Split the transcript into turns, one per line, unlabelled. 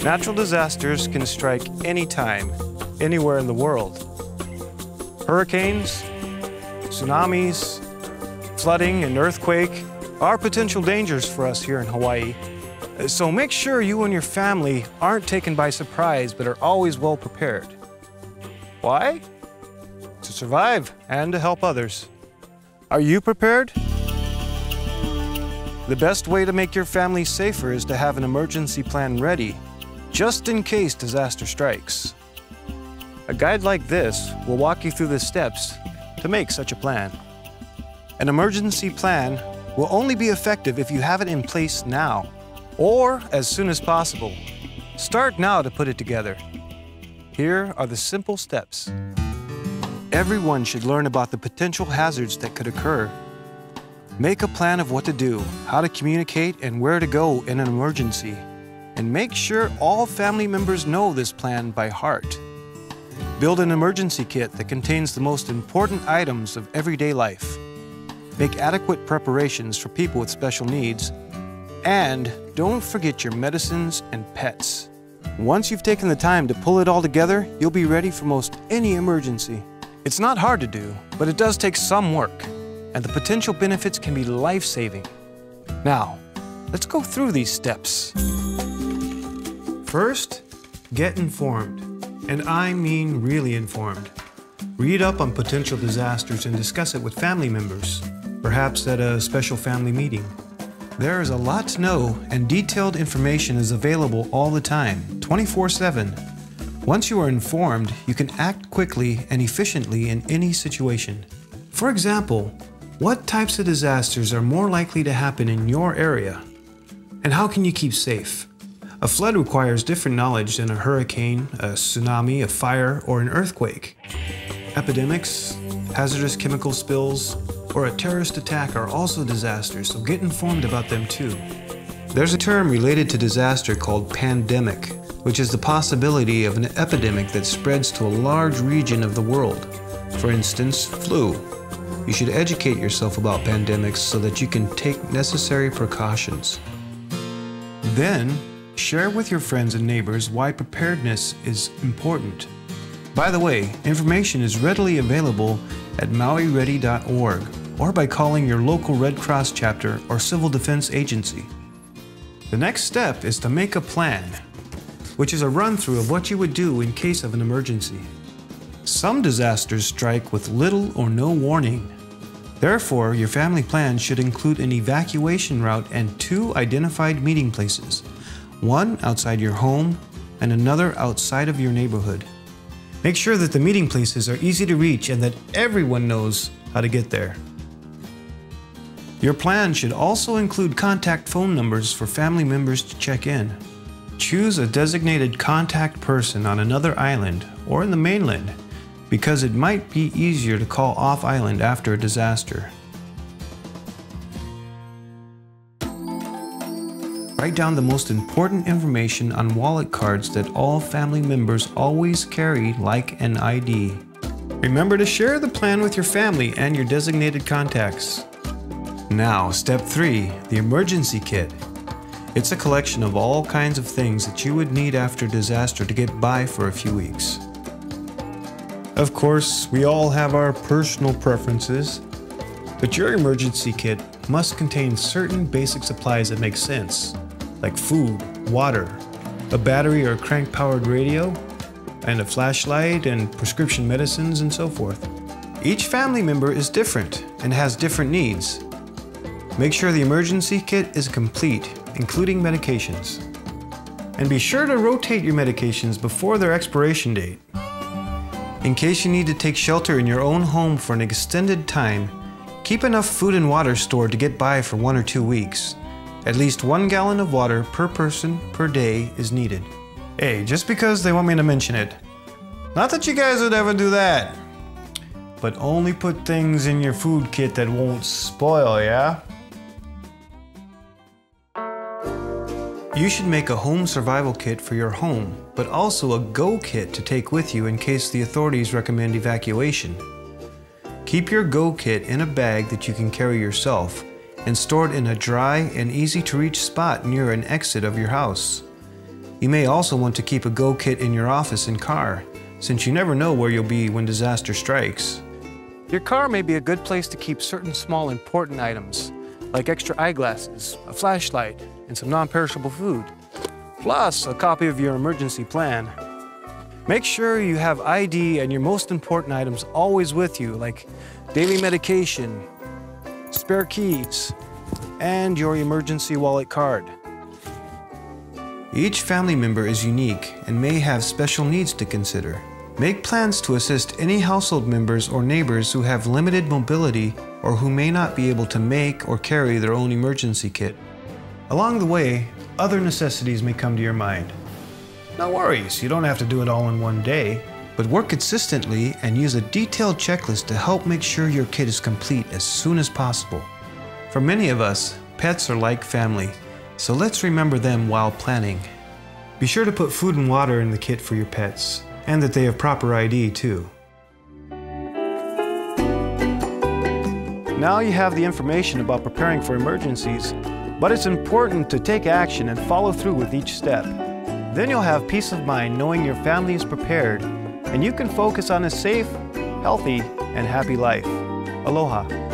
Natural disasters can strike anytime, anywhere in the world. Hurricanes, tsunamis, flooding, and earthquake are potential dangers for us here in Hawaii. So make sure you and your family aren't taken by surprise, but are always well prepared. Why? To survive and to help others. Are you prepared? The best way to make your family safer is to have an emergency plan ready, just in case disaster strikes. A guide like this will walk you through the steps to make such a plan. An emergency plan will only be effective if you have it in place now, or as soon as possible. Start now to put it together. Here are the simple steps. Everyone should learn about the potential hazards that could occur. Make a plan of what to do, how to communicate, and where to go in an emergency. And make sure all family members know this plan by heart. Build an emergency kit that contains the most important items of everyday life. Make adequate preparations for people with special needs. And don't forget your medicines and pets. Once you've taken the time to pull it all together, you'll be ready for most any emergency. It's not hard to do, but it does take some work, and the potential benefits can be life-saving. Now, let's go through these steps. First, get informed, and I mean really informed. Read up on potential disasters and discuss it with family members, perhaps at a special family meeting. There is a lot to know, and detailed information is available all the time, 24/7. Once you are informed, you can act quickly and efficiently in any situation. For example, what types of disasters are more likely to happen in your area? And how can you keep safe? A flood requires different knowledge than a hurricane, a tsunami, a fire, or an earthquake. Epidemics, hazardous chemical spills, or a terrorist attack are also disasters, so get informed about them too. There's a term related to disaster called pandemic, which is the possibility of an epidemic that spreads to a large region of the world. For instance, flu. You should educate yourself about pandemics so that you can take necessary precautions. Then, share with your friends and neighbors why preparedness is important. By the way, information is readily available at mauiready.org or by calling your local Red Cross chapter or civil defense agency. The next step is to make a plan, which is a run-through of what you would do in case of an emergency. Some disasters strike with little or no warning. Therefore, your family plan should include an evacuation route and 2 identified meeting places, one outside your home and another outside of your neighborhood. Make sure that the meeting places are easy to reach and that everyone knows how to get there. Your plan should also include contact phone numbers for family members to check in. Choose a designated contact person on another island or in the mainland, because it might be easier to call off-island after a disaster. Write down the most important information on wallet cards that all family members always carry, like an ID. Remember to share the plan with your family and your designated contacts. Now, step 3, the emergency kit. It's a collection of all kinds of things that you would need after a disaster to get by for a few weeks. Of course, we all have our personal preferences, but your emergency kit must contain certain basic supplies that make sense, like food, water, a battery or crank-powered radio, and a flashlight and prescription medicines and so forth. Each family member is different and has different needs. Make sure the emergency kit is complete, including medications. And be sure to rotate your medications before their expiration date. In case you need to take shelter in your own home for an extended time, keep enough food and water stored to get by for 1 or 2 weeks. At least 1 gallon of water per person per day is needed. Hey, just because they want me to mention it. Not that you guys would ever do that. But only put things in your food kit that won't spoil, yeah? You should make a home survival kit for your home, but also a go kit to take with you in case the authorities recommend evacuation. Keep your go kit in a bag that you can carry yourself and store it in a dry and easy to reach spot near an exit of your house. You may also want to keep a go kit in your office and car, since you never know where you'll be when disaster strikes. Your car may be a good place to keep certain small important items, like extra eyeglasses, a flashlight, and some non-perishable food, plus a copy of your emergency plan. Make sure you have ID and your most important items always with you, like daily medication, spare keys, and your emergency wallet card. Each family member is unique and may have special needs to consider. Make plans to assist any household members or neighbors who have limited mobility or who may not be able to make or carry their own emergency kit. Along the way, other necessities may come to your mind. No worries, you don't have to do it all in one day, but work consistently and use a detailed checklist to help make sure your kit is complete as soon as possible. For many of us, pets are like family, so let's remember them while planning. Be sure to put food and water in the kit for your pets, and that they have proper ID too. Now you have the information about preparing for emergencies, but it's important to take action and follow through with each step. Then you'll have peace of mind knowing your family is prepared, and you can focus on a safe, healthy, and happy life. Aloha.